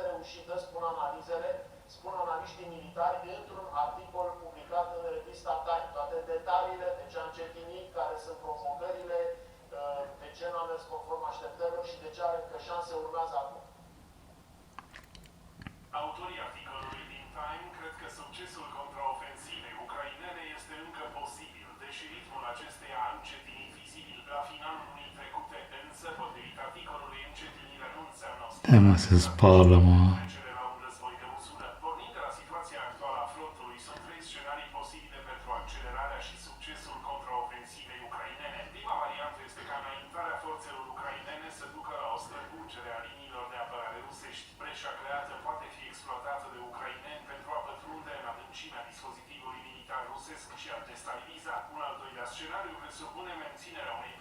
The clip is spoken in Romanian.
reușită, spun analiștii militari, într-un articol publicat în revista Time. Toate detaliile, de ce a încetinit, care sunt provocările, de ce nu a mers conform așteptărilor și de ce are încă șanse, urmează acum. Autorii articolului din Time cred că succesul contraofensivei ucrainene este încă posibil, deși ritmul acesteia a încetinit vizibil la finalul lunii trecute, însă, potrivit articolului, încetinirea nu înseamnă o se spală, mă. trecere la un război de usură. Pornind de la situația actuală a frontului, sunt trei scenarii posibile pentru accelerarea și succesul contraofensivei ucrainene. Prima variantă este ca înaintarea forțelor ucrainene să ducă la o străbucere a liniilor de apărare rusești. Breșa creată poate fi exploatată de ucraineni pentru a pătrunde în adâncimea dispozitivului militar rusesc și a destabiliza. Un al doilea scenariu presupune menținerea unei